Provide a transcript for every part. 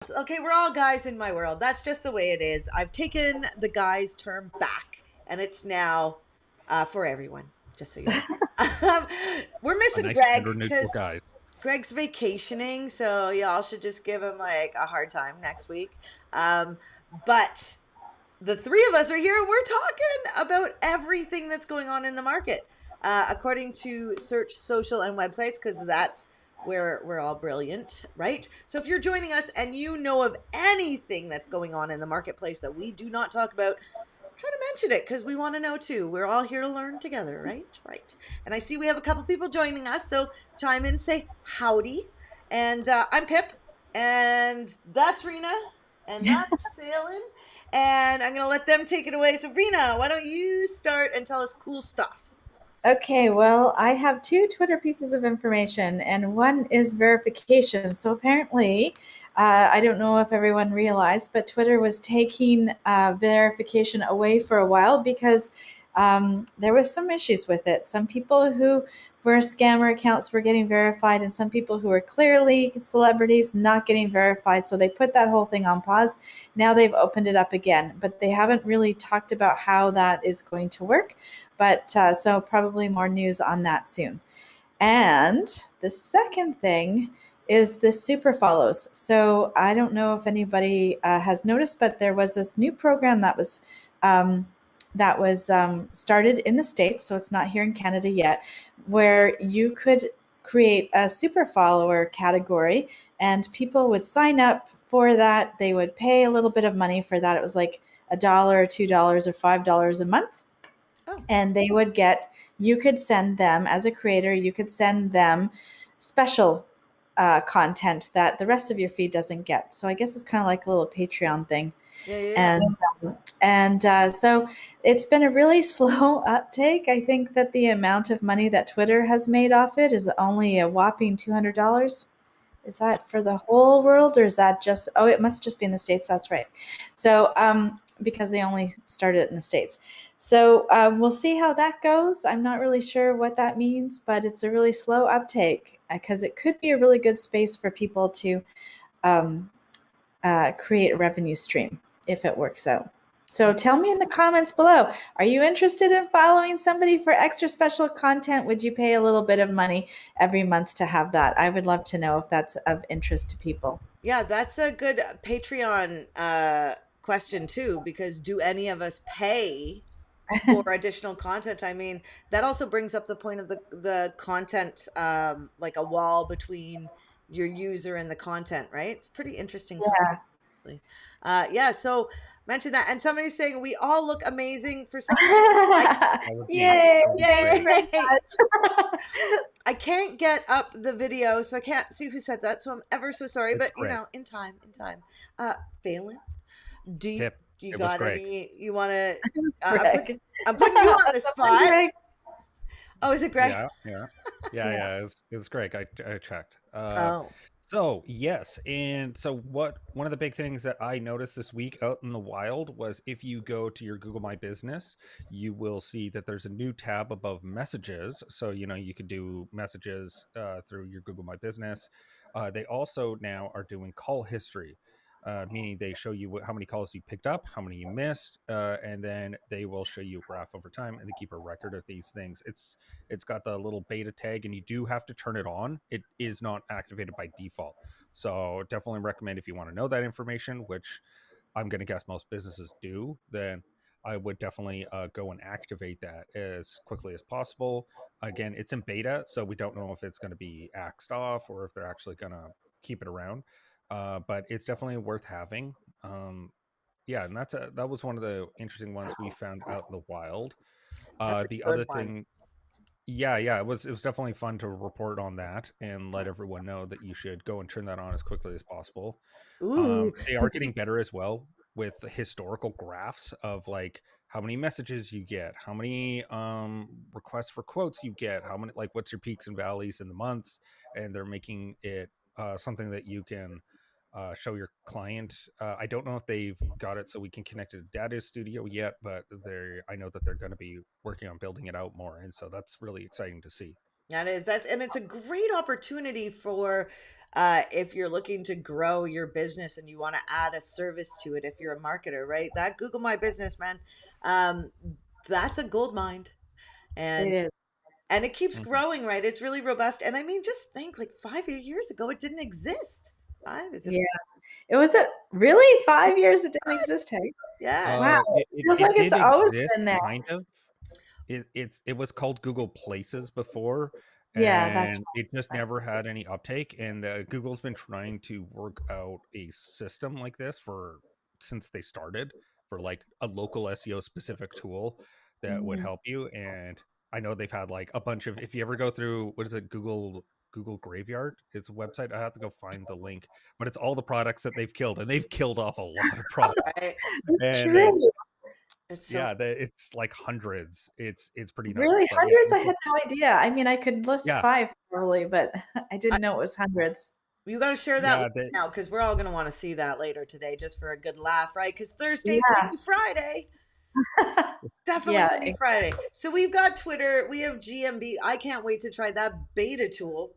Okay, we're all guys in my world. That's just the way it is. I've taken the guys term back, and it's now for everyone, just so you know. um, we're A missing nice gender Greg neutral because guy. Greg's vacationing, so y'all should just give him like a hard time next week. But the three of us are here and we're talking about everything that's going on in the market, according to Search Social and websites, because that's where we're all brilliant, right? So if you're joining us and you know of anything that's going on in the marketplace that we do not talk about, try to mention it because we want to know too. We're all here to learn together, right. And I see we have a couple people joining us, so chime in, say howdy. And I'm Pip, and that's Rena, and that's Phelan, and I'm gonna let them take it away. So Rena, why don't you start and tell us cool stuff? Okay, well, I have two Twitter pieces of information, and one is verification. So apparently, I don't know if everyone realized, but Twitter was taking verification away for a while because there was some issues with it. Some people who were scammer accounts were getting verified, and some people who were clearly celebrities not getting verified. So they put that whole thing on pause. Now they've opened it up again, but they haven't really talked about how that is going to work. But so probably more news on that soon. And the second thing is the super follows. So I don't know if anybody has noticed, but there was this new program um, that was started in the States, so it's not here in Canada yet, where you could create a super follower category, and people would sign up for that. They would pay a little bit of money for that. It was like $1 or $2 or $5 a month, Oh, and they would get, you could send them, as a creator, you could send them special content that the rest of your feed doesn't get. So I guess it's kind of like a little Patreon thing. yeah. And so it's been a really slow uptake. I think that the amount of money that Twitter has made off it is only a whopping $200. Is that for the whole world, or is that just, oh, it must just be in the States. That's right. So, because they only started it in the States. So we'll see how that goes. I'm not really sure what that means, but it's a really slow uptake because it could be a really good space for people to um, create a revenue stream if it works out. So tell me in the comments below, are you interested in following somebody for extra special content? Would you pay a little bit of money every month to have that? I would love to know if that's of interest to people. Yeah, that's a good Patreon question too, because do any of us pay for additional content? I mean, that also brings up the point of the content, like a wall between your user and the content, right? It's pretty interesting topic. Yeah. Yeah, so mention that. And somebody's saying we all look amazing. For some reason, I That would be Yay. that would be Thank you great. very yay! much. I can't get up the video, so I can't see who said that. So I'm ever so sorry, It's but great. in time. Phelan, do you, Pip, do you it was got great. any? You want to? Greg. I'm putting you on the That's fine, spot. Greg. Oh, is it Greg? Yeah. It's great. I checked. Oh, So yes, and so one of the big things that I noticed this week out in the wild was if you go to your Google My Business, you will see that there's a new tab above messages. So you could do messages through your Google My Business. They also now are doing call history, meaning they show you how many calls you picked up, how many you missed, and then they will show you a graph over time, and they keep a record of these things. It's got the little beta tag, and you do have to turn it on. It is not activated by default, so definitely recommend if you want to know that information, which I'm going to guess most businesses do. Then I would definitely go and activate that as quickly as possible. Again, it's in beta, so we don't know if it's going to be axed off or if they're actually going to keep it around. But it's definitely worth having. Yeah, and that was one of the interesting ones we found out in the wild. that's a The good other one. thing, yeah, it was definitely fun to report on that and let everyone know that you should go and turn that on as quickly as possible. Ooh, They are did getting better as well with the historical graphs of like how many messages you get, how many requests for quotes you get, how many, like, what's your peaks and valleys in the months, and they're making it something that you can show your client. I don't know if they've got it so we can connect to Data Studio yet, but I know that they're going to be working on building it out more, and so that's really exciting to see. That is, and it's a great opportunity for if you're looking to grow your business and you want to add a service to it, if you're a marketer, right? That Google My Business, man, um, that's a gold mine. And It is. and it keeps Mhm. growing, right? It's really robust. And I mean, just think, like 5 years ago, it didn't exist. Five? Is it? Yeah. It was a really 5 years it didn't exist, hey? Yeah. Wow. It, It it feels it like it's did always exist, been there. kind of. It was called Google Places before, Yeah, that's and it just never had any uptake. And Google's been trying to work out a system like this for since they started, for like a local SEO specific tool that would Mhm. help you. And I know they've had like a bunch of, if you ever go through, what is it, Google Graveyard? It's a website. I have to go find the link, but it's all the products that they've killed, and they've killed off a lot of products. Right. It's And true. It's so yeah, it's like hundreds. It's pretty nuts. Really? But yeah, Hundreds? I had no idea. I mean, I could list yeah, 5 probably, but I I, didn't know it was hundreds. you got to share that yeah. link now because we're all going to want to see that later today just for a good laugh, right? Because Thursday's the Yeah. new Friday. Definitely Yeah. the new Friday. So we've got Twitter. We have GMB. I can't wait to try that beta tool.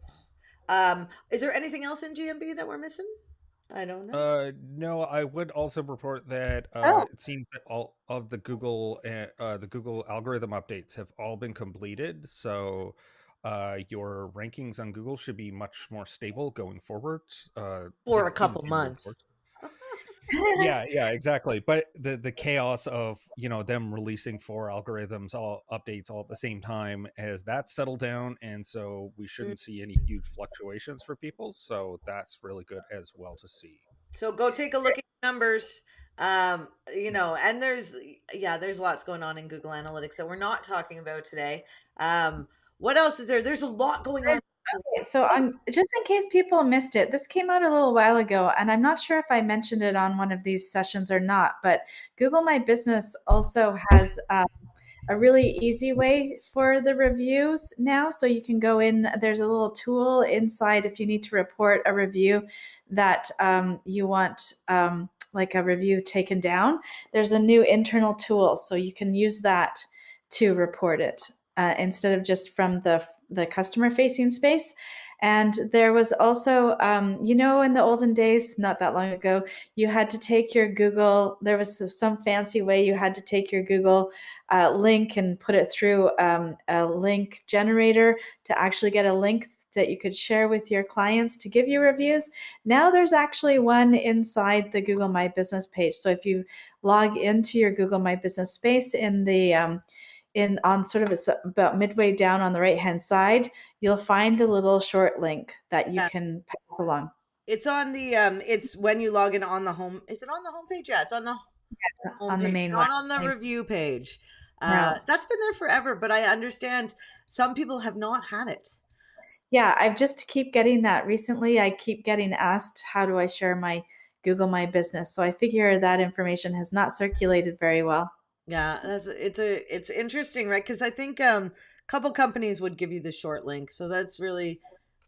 Is there anything else in GMB that we're missing? I don't know. No, I would also report that Oh, it seems that all of the Google algorithm updates have all been completed. So your rankings on Google should be much more stable going forward. For a To the couple future, of months. course. Yeah, exactly. But the chaos of them releasing 4 algorithms, all updates all at the same time, as that settled down, and so we shouldn't see any huge fluctuations for people. So that's really good as well to see. So go take a look at your numbers. And there's lots going on in Google Analytics that we're not talking about today. What else is there? There's a lot going on. okay. So, just in case people missed it, this came out a little while ago, and I'm not sure if I mentioned it on one of these sessions or not, but Google My Business also has a really easy way for the reviews now. So you can go in, there's a little tool inside if you need to report a review that you want like a review taken down. There's a new internal tool, so you can use that to report it instead of just from the customer facing space. And there was also, in the olden days, not that long ago, you had to take your Google, there was some fancy way you had to take your Google link and put it through a link generator to actually get a link that you could share with your clients to give you reviews. Now there's actually one inside the Google My Business page. So if you log into your Google My Business space in the on sort of it's about midway down on the right hand side, you'll find a little short link that you Yeah. can pass along. It's on the it's when you log in on the home. Is it on the homepage? Yeah, it's on the On the homepage, main one. not on the review page. No. That's been there forever, but I understand some people have not had it. Yeah, I've just keep getting that recently. I keep getting asked, how do I share my Google My Business? So I figure that information has not circulated very well. Yeah, it's interesting, right? Because I think a couple companies would give you the short link, so that's really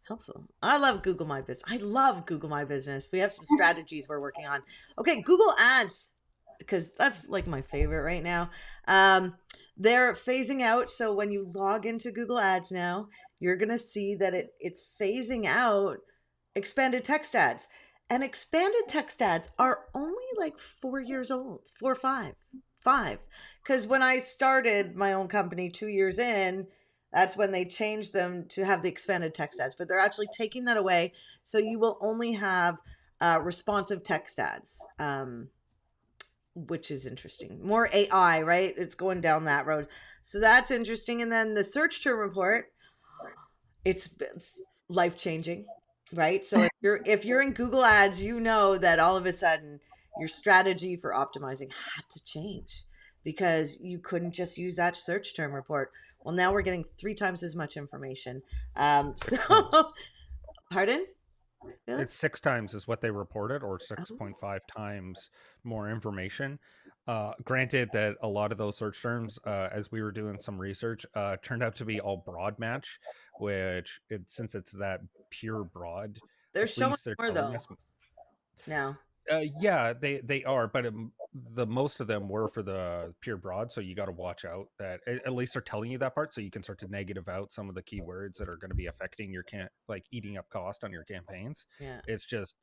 helpful. I love Google My Business. I love Google My Business. We have some strategies we're working on. Okay, Google Ads, because that's like my favorite right now. They're phasing out, so when you log into Google Ads now, you're gonna see that it's phasing out expanded text ads. And expanded text ads are only like 4 years old, 4 or 5. Because when I started my own company 2 years in, that's when they changed them to have the expanded text ads. But they're actually taking that away. So you will only have responsive text ads, which is interesting. More AI, right? It's going down that road. So that's interesting. And then the search term report, it's life changing, right? So if you're in Google Ads, you know that all of a sudden your strategy for optimizing had to change because you couldn't just use that search term report. Well, now we're getting 3 times as much information. So, pardon? Really? It's 6 times is what they reported, or 6.5 times more information. Granted that a lot of those search terms, as we were doing some research, turned out to be all broad match, since it's that pure broad, They're at showing least they're more telling though us. now. Yeah, they are, but the most of them were for the pure broad, so you got to watch out that at least they're telling you that part, so you can start to negative out some of the keywords that are going to be affecting your like eating up cost on your campaigns. Yeah. It's just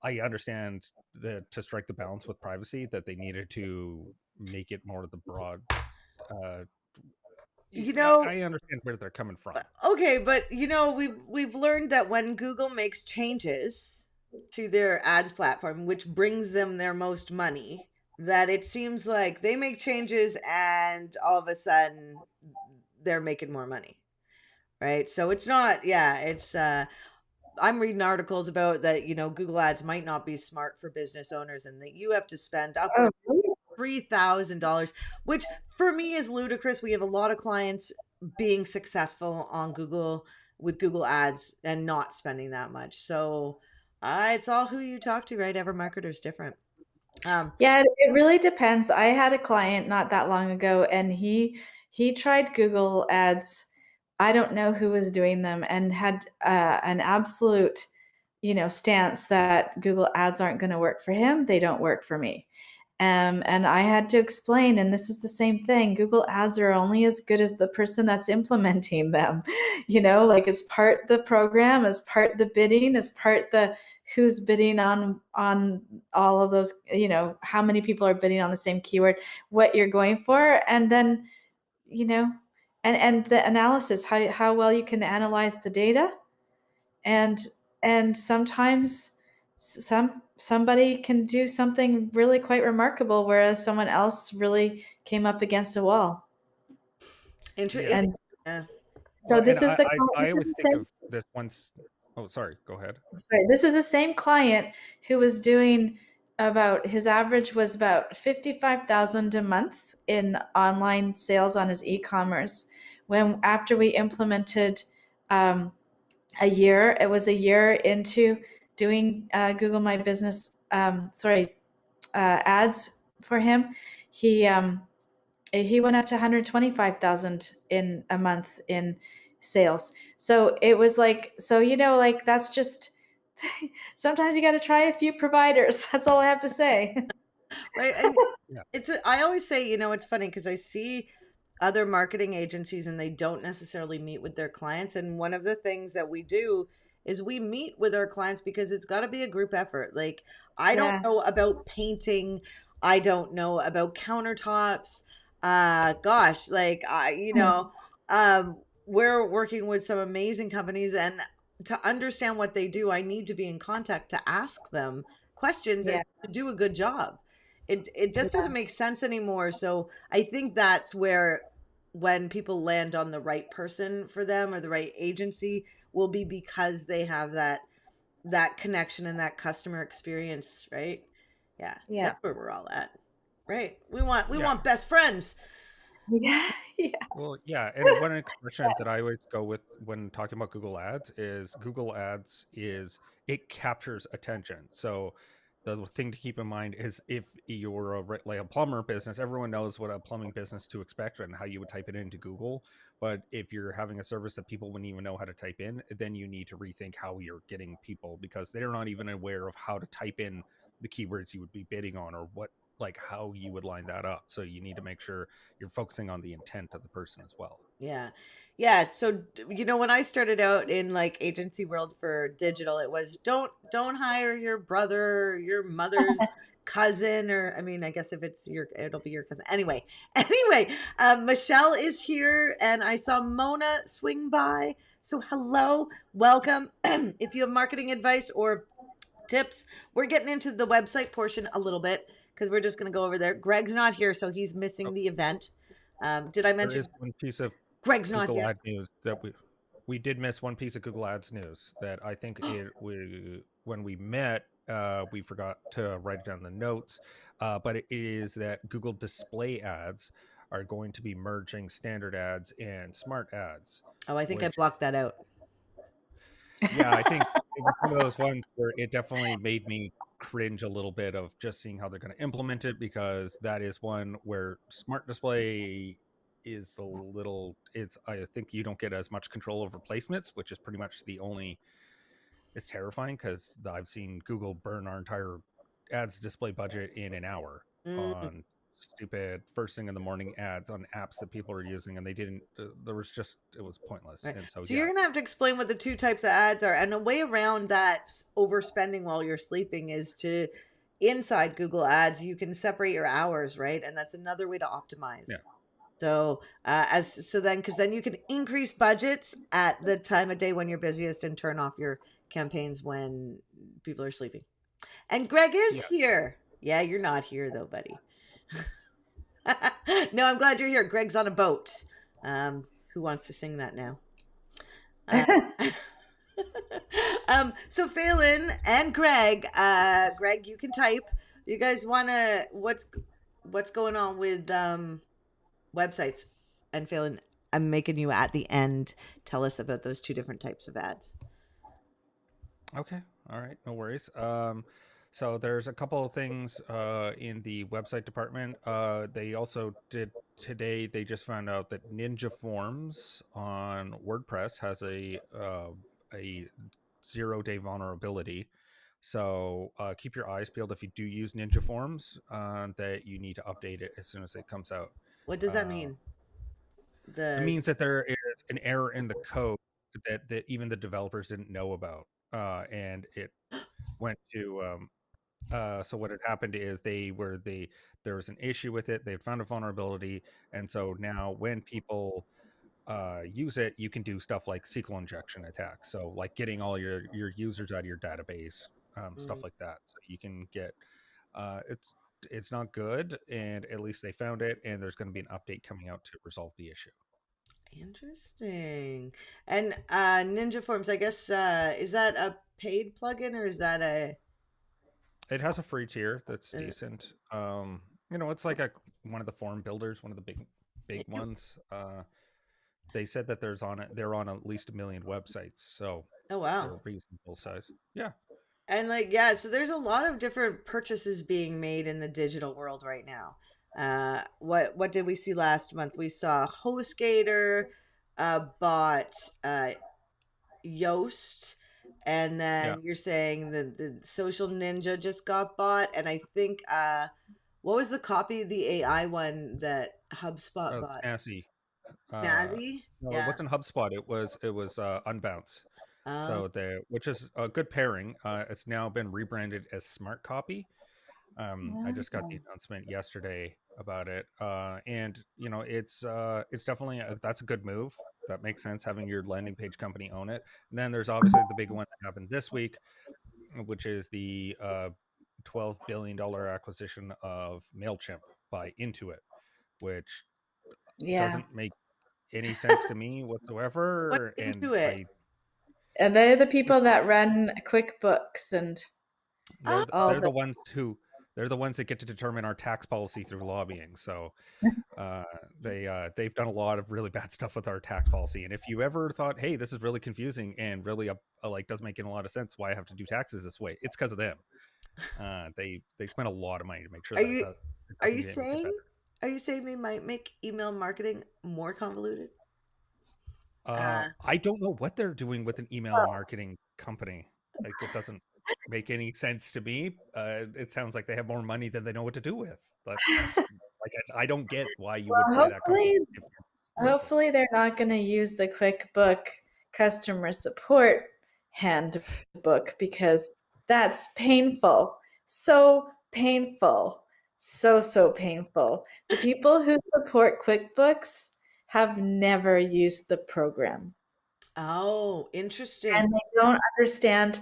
I understand that to strike the balance with privacy, that they needed to make it more of the broad. Uh, You know, I understand where they're coming from. okay, but we've learned that when Google makes changes to their ads platform, which brings them their most money, that it seems like they make changes and all of a sudden they're making more money. Right? So it's not, yeah, it's I'm reading articles about that, Google Ads might not be smart for business owners and that you have to spend Oh, upward $3,000, which for me is ludicrous. We have a lot of clients being successful on Google with Google Ads and not spending that much. So it's all who you talk to, right? Every marketer's different. Yeah, it really depends. I had a client not that long ago, and he tried Google Ads. I don't know who was doing them, and had an absolute, stance that Google Ads aren't going to work for him. They don't work for me. And I had to explain, and this is the same thing. Google Ads are only as good as the person that's implementing them. Like it's part the program, as part the bidding, as part the who's bidding on all of those. How many people are bidding on the same keyword, what you're going for, and then and the analysis, how well you can analyze the data, and sometimes somebody can do something really quite remarkable, whereas someone else really came up against a wall. Interesting. Yeah. And Yeah. so Well, and this is the I this always is think the of this once. Oh, sorry. Go ahead. sorry, this is the same client who was doing about, his average was about 55,000 a month in online sales on his e-commerce. When after we implemented it was a year into doing Google My Business, ads for him. He went up to 125,000 in a month in sales. So it was like, like that's just, sometimes you got to try a few providers. That's all I have to say. Right. And Yeah. I always say, it's funny because I see other marketing agencies and they don't necessarily meet with their clients. And one of the things that we do is we meet with our clients because it's got to be a group effort. Like, I don't Yeah. know about painting, I don't know about countertops. Gosh, like we're working with some amazing companies, and to understand what they do, I need to be in contact to ask them questions and Yeah. to do a good job. It just Yeah. doesn't make sense anymore. So I think that's where, when people land on the right person for them or the right agency, will be because they have that connection and that customer experience, right? Yeah, Yeah. that's where we're all at, right? We Yeah. want best friends. Yeah. Yeah. Well, yeah, and one expression that I always go with when talking about Google Ads is it captures attention. So the thing to keep in mind is if you're like a plumber business, everyone knows what a plumbing business to expect and how you would type it into Google. But if you're having a service that people wouldn't even know how to type in, then you need to rethink how you're getting people, because they're not even aware of how to type in the keywords you would be bidding on, or what, like how you would line that up. So you need to make sure you're focusing on the intent of the person as well. Yeah. Yeah. So, when I started out in like agency world for digital, it was don't hire your brother or your mother's cousin, or I mean, I guess if it's it'll be your cousin. Anyway, Michelle is here and I saw Mona swing by. So hello, welcome. If you have marketing advice or tips, we're getting into the website portion a little bit because we're just going to go over there. Greg's not here, so he's missing Oh, the event. Did I there mention is one piece of Greg's not Google here? Ad news that we did miss one piece of Google Ads news that I think we when we met, we forgot to write it down in the notes, but it is that Google Display Ads are going to be merging standard ads and smart ads, Oh, I think I which, blocked that out. yeah, I think it was one of those ones where it definitely made me cringe a little bit of just seeing how they're going to implement it, because that is one where smart display is a little, it's, I think you don't get as much control over placements, which is pretty much the only, is terrifying, because I've seen Google burn our entire ads display budget in an hour Mm, on stupid first thing in the morning ads on apps that people are using, and they didn't. There was just it was pointless, right. and so So yeah, you're gonna have to explain what the two types of ads are, and a way around that overspending while you're sleeping is to inside Google Ads you can separate your hours, right? And that's another way to optimize. yeah. So because then you can increase budgets at the time of day when you're busiest and turn off your campaigns when people are sleeping. And Greg is Yeah. here. Yeah, you're not here though, buddy. No, I'm glad you're here. Greg's on a boat. Who wants to sing that now? Uh, so Phelan and Greg, Greg, you can type. You guys wanna what's going on with websites? And Phelan, I'm making you at the end tell us about those two different types of ads. Okay. All right. No worries. So there's a couple of things in the website department. They also did today. They just found out that Ninja Forms on WordPress has a 0-day vulnerability. So keep your eyes peeled if you do use Ninja Forms. That you need to update it as soon as it comes out. What does that Uh, mean? it means that there is an error in the code that even the developers didn't know about, and it went to so what had happened is there was an issue with it. They had found a vulnerability, and so now when people use it, you can do stuff like SQL injection attacks, so like getting all your users out of your database, stuff like that. So you can get it's not good, and at least they found it, and there's going to be an update coming out to resolve the issue. Interesting. And Ninja Forms, I guess, is that a paid plugin or is that a It has a free tier that's uh, decent. It's like one of the form builders, one of the big ones. They said that they're on at least 1 million websites, so oh wow. they're reasonable size. Yeah. And like yeah, so there's a lot of different purchases being made in the digital world right now. What did we see last month? We saw HostGator bought Yoast, and Yeah. then you're saying the Social Ninja just got bought, and I think what was the copy of the AI one that HubSpot Oh, bought? Snazzy. Snazzy? No, it Yeah. wasn't HubSpot. It was Unbounce. Um, So which is a good pairing. It's now been rebranded as Smart Copy. I just got the announcement yesterday about it, and it's definitely that's a good move. That makes sense, having your landing page company own it. And then there's obviously the big one that happened this week, which is the $12 billion acquisition of Mailchimp by Intuit, which Yeah. doesn't make any sense to me what's whatsoever. into And it? And they're the people that run QuickBooks and Oh, all they're the. the ones that get to determine our tax policy through lobbying. So they've done a lot of really bad stuff with our tax policy. And if you ever thought, hey, this is really confusing and really like doesn't make a lot of sense why I have to do taxes this way, it's because of them. They spend a lot of money to make sure are that you it are doesn't you get saying better. they might make email marketing more convoluted? I don't know what they're doing with an email marketing company. Like, it doesn't make any sense to me. It sounds like they have more money than they know what to do with. That's like I don't get why you would Well, buy that company. hopefully they're not going to use the QuickBook customer support handbook because that's painful. So painful. So painful. The people who support QuickBooks have never used the program. Oh, interesting. And they don't understand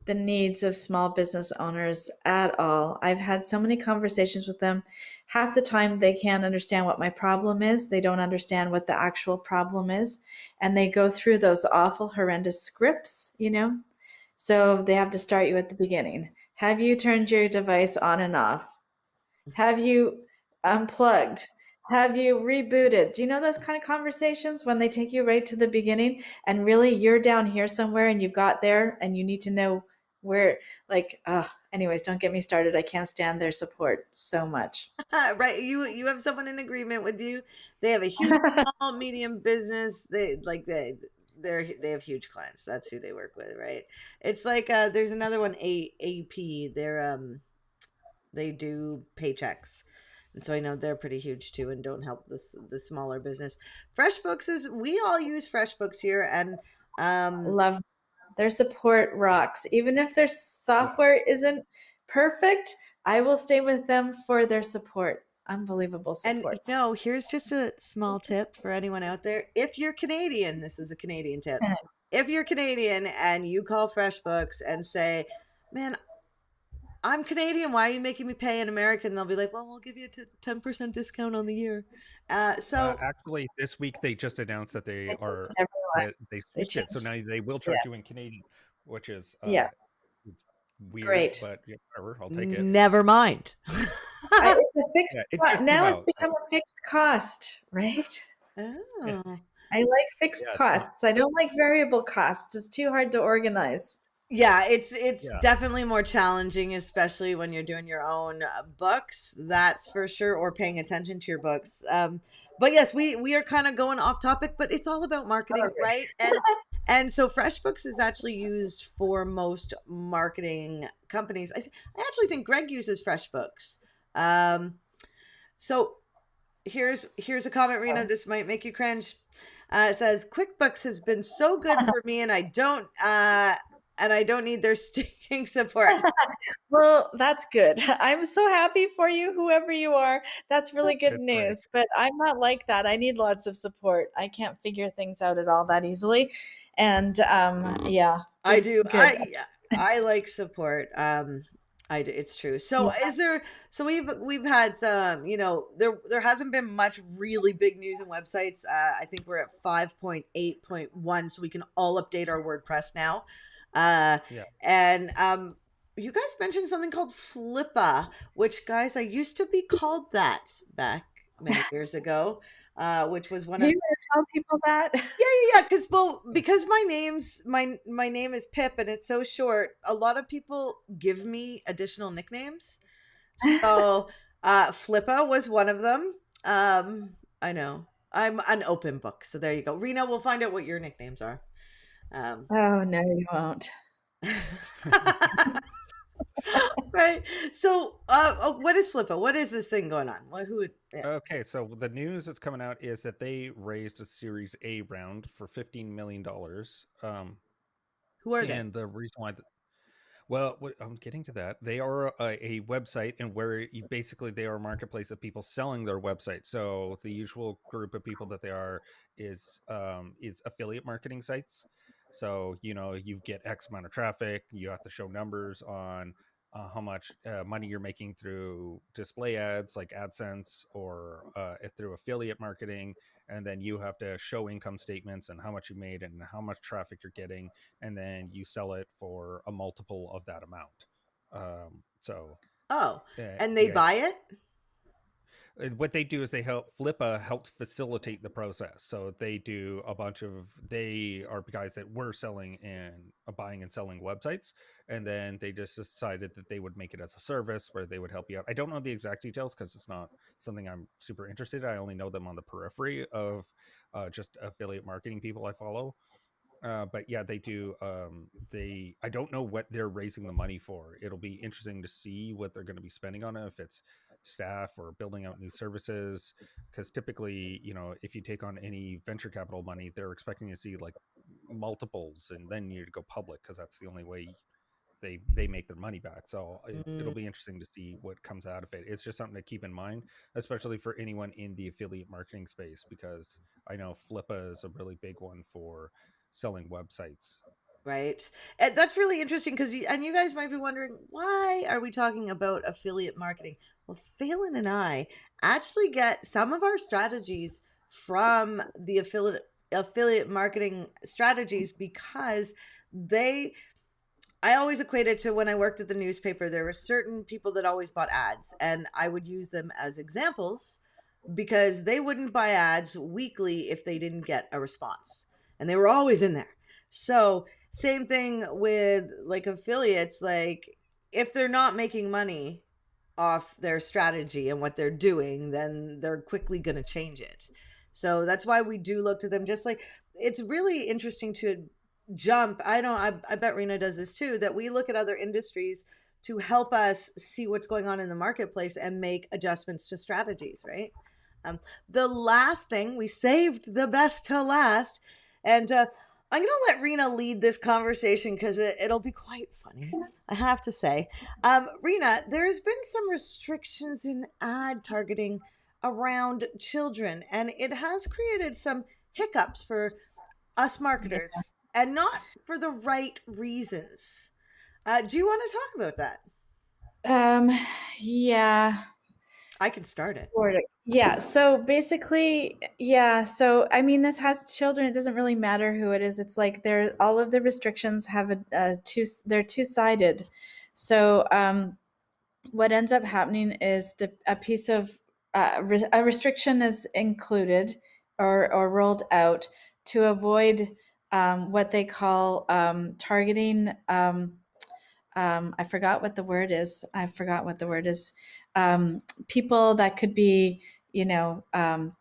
the needs of small business owners at all. I've had so many conversations with them. Half the time, they can't understand what my problem is. They don't understand what the actual problem is. And they go through those awful, horrendous scripts, So they have to start you at the beginning. Have you turned your device on and off? Have you unplugged? Have you rebooted? Do you know those kind of conversations when they take you right to the beginning and really you're down here somewhere and you've got there and you need to know where, anyways, don't get me started. I can't stand their support so much. Right, you have someone in agreement with you. They have a huge small medium business. They have huge clients. That's who they work with, right? It's like there's another one, AP. They're they do paychecks. And so I know they're pretty huge too and don't help the smaller business. FreshBooks is, we all use FreshBooks here, and Love their support rocks. Even if their software isn't perfect, I will stay with them for their support. Unbelievable support. And here's just a small tip for anyone out there. If you're Canadian, this is a Canadian tip. If you're Canadian and you call FreshBooks and say, man, I'm Canadian, why are you making me pay in American? They'll be like, well, we'll give you a 10% discount on the year. Actually, this week they just announced that they switched it, so now they will charge you in Canadian, which is it's weird. Great. But whatever, I'll take it. Never mind. It's a fixed now it's become a fixed cost, right? Oh. I like fixed costs. I don't like variable costs. It's too hard to organize. Yeah, it's definitely more challenging, especially when you're doing your own books. That's for sure, or paying attention to your books. But yes, we are kind of going off topic, but it's all about marketing, right? And so FreshBooks is actually used for most marketing companies. I actually think Greg uses FreshBooks. So here's a comment, Rena. This might make you cringe. It says QuickBooks has been so good for me, and I don't need their stinking support. Well, that's good. I'm so happy for you, whoever you are. That's really good news. But I'm not like that. I need lots of support. I can't figure things out at all that easily. And I do. I like support. It's true. So we've had some, there hasn't been much really big news in websites. I think we're at 5.8.1, so we can all update our WordPress now. And you guys mentioned something called Flippa, which, guys, I used to be called that back many years ago, which was one of. You want to tell people that? Yeah. Because my name is Pip and it's so short. A lot of people give me additional nicknames. So Flippa was one of them. I know I'm an open book, so there you go. Rena, we'll find out what your nicknames are. Oh no, you won't. Right. So, what is Flippa? What is this thing going on? Okay, so the news that's coming out is that they raised a Series A round for $15 million. Who are they? And the reason why, I'm getting to that. They are a website, and where they are a marketplace of people selling their website. So the usual group of people that they are is affiliate marketing sites. So, you get X amount of traffic, you have to show numbers on how much money you're making through display ads like AdSense or through affiliate marketing. And then you have to show income statements and how much you made and how much traffic you're getting. And then you sell it for a multiple of that amount. And they buy it? What they do is Flippa helped facilitate the process. So they are guys that were selling and buying and selling websites. And then they just decided that they would make it as a service where they would help you out. I don't know the exact details because it's not something I'm super interested in. I only know them on the periphery of just affiliate marketing people I follow. But yeah, they do. I don't know what they're raising the money for. It'll be interesting to see what they're going to be spending on it, if it's staff or building out new services. Because typically, if you take on any venture capital money, they're expecting to see like multiples, and then you go public because that's the only way they make their money back. So it'll be interesting to see what comes out of it. It's just something to keep in mind, especially for anyone in the affiliate marketing space, because I know Flippa is a really big one for selling websites. Right. And that's really interesting because you guys might be wondering, why are we talking about affiliate marketing? Well, Phelan and I actually get some of our strategies from the affiliate marketing strategies because I always equated to when I worked at the newspaper, there were certain people that always bought ads, and I would use them as examples because they wouldn't buy ads weekly if they didn't get a response, and they were always in there. So same thing with like affiliates, like if they're not making money off their strategy and what they're doing, then they're quickly going to change it. So that's why we do look to them. Just like it's really interesting to jump. I bet Rena does this too, that we look at other industries to help us see what's going on in the marketplace and make adjustments to strategies, right? The last thing, we saved the best to last, and I'm going to let Rena lead this conversation because it'll be quite funny, I have to say. Rena, there's been some restrictions in ad targeting around children, and it has created some hiccups for us marketers, and not for the right reasons. Do you want to talk about that? Yeah. I can start it. Sort of. Yeah. So basically, yeah. So I mean, this has children. It doesn't really matter who it is. It's like they're all of the restrictions have they're two-sided. So what ends up happening is a piece of a restriction is included or rolled out to avoid what they call targeting. I forgot what the word is. People that could be,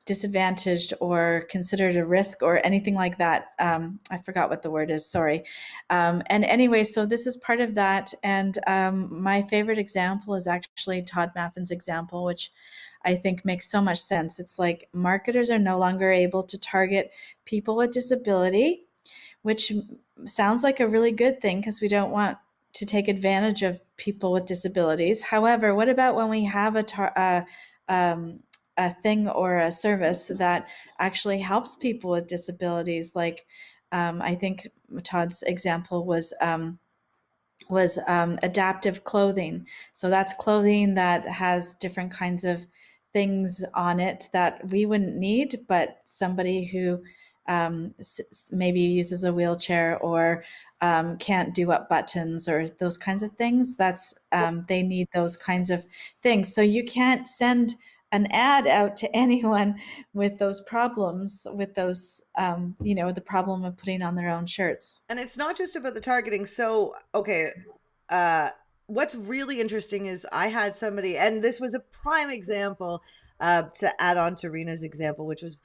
disadvantaged or considered a risk or anything like that. I forgot what the word is. Sorry. And anyway, so this is part of that. And my favorite example is actually Todd Maffin's example, which I think makes so much sense. It's like marketers are no longer able to target people with disability, which sounds like a really good thing because we don't want to take advantage of people with disabilities. However, what about when we have a thing or a service that actually helps people with disabilities? Like I think Todd's example was adaptive clothing. So that's clothing that has different kinds of things on it that we wouldn't need, but somebody who maybe uses a wheelchair or can't do up buttons or those kinds of things, that's they need those kinds of things. So you can't send an ad out to anyone with those problems, with those the problem of putting on their own shirts. And it's not just about the targeting. So, okay, what's really interesting is I had somebody, and this was a prime example to add on to Rena's example, which was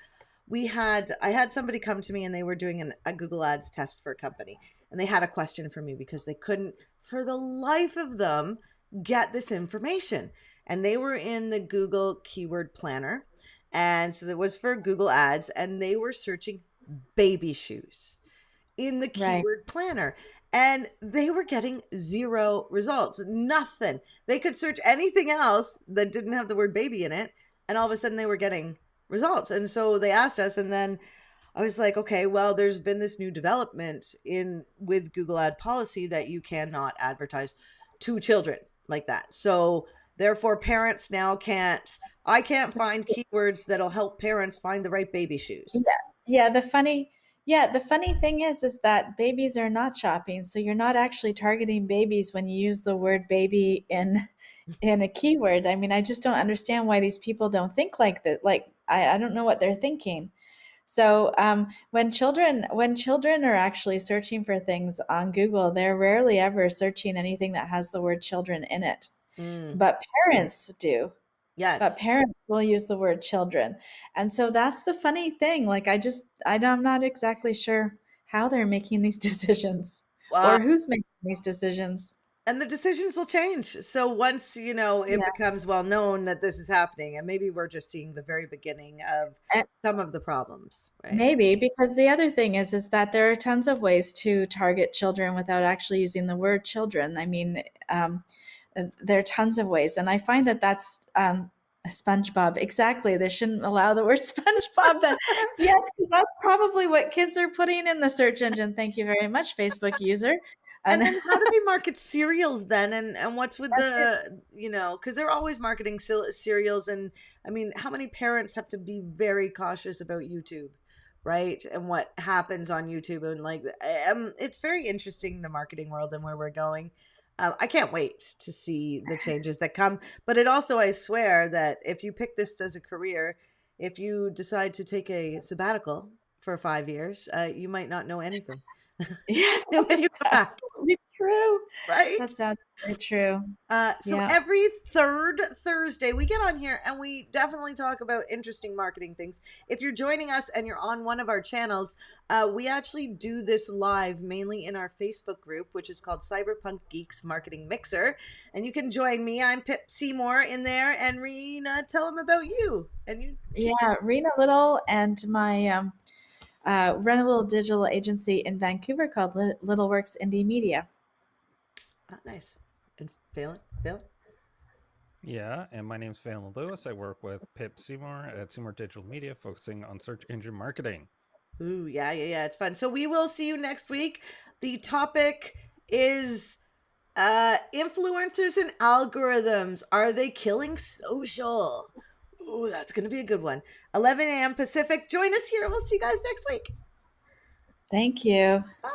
I had somebody come to me and they were doing a Google Ads test for a company, and they had a question for me because they couldn't, for the life of them, get this information. And they were in the Google Keyword Planner. And so it was for Google Ads, and they were searching baby shoes in the Right. Keyword Planner. And they were getting 0 results, nothing. They could search anything else that didn't have the word baby in it, and all of a sudden they were getting results. And so they asked us, and then I was like, okay, well, there's been this new development with Google Ad policy that you cannot advertise to children like that. So therefore, parents now I can't find keywords that'll help parents find the right baby shoes. Yeah. The funny thing is that babies are not shopping. So you're not actually targeting babies when you use the word baby in a keyword. I mean, I just don't understand why these people don't think like that. Like, I don't know what they're thinking. So when children are actually searching for things on Google, they're rarely ever searching anything that has the word children in it. But parents do. Yes. But parents will use the word children. And so that's the funny thing. Like, I'm not exactly sure how they're making these decisions or who's making these decisions. And the decisions will change. So once, it becomes well known that this is happening, and maybe we're just seeing the very beginning of some of the problems, right? Maybe, because the other thing is that there are tons of ways to target children without actually using the word children. I mean, there are tons of ways. And I find that that's SpongeBob. Exactly. They shouldn't allow the word SpongeBob then. Yes, because that's probably what kids are putting in the search engine. Thank you very much, Facebook user. And then how do we market cereals then? And what's with because they're always marketing cereals. And I mean, how many parents have to be very cautious about YouTube, right? And what happens on YouTube. And like, it's very interesting, the marketing world and where we're going. I can't wait to see the changes that come. But it also, I swear that if you pick this as a career, if you decide to take a sabbatical for 5 years, you might not know anything. Yeah, when you come back. true. right? That sounds very true. So Yeah. every third Thursday, we get on here and we definitely talk about interesting marketing things. If you're joining us and you're on one of our channels, we actually do this live mainly in our Facebook group, which is called Cyberpunk Geeks Marketing Mixer. And you can join me. I'm Pip Seymour in there. And Rena, tell them about you. And you. Yeah, Rena Little and my run a little digital agency in Vancouver called Little Works Indie Media. Nice. And Phelan? Yeah, and my name's Phelan Lewis. I work with Pip Seymour at Seymour Digital Media, focusing on search engine marketing. Ooh, yeah. It's fun. So we will see you next week. The topic is influencers and algorithms. Are they killing social? Ooh, that's going to be a good one. 11 a.m. Pacific. Join us here and we'll see you guys next week. Thank you. Bye.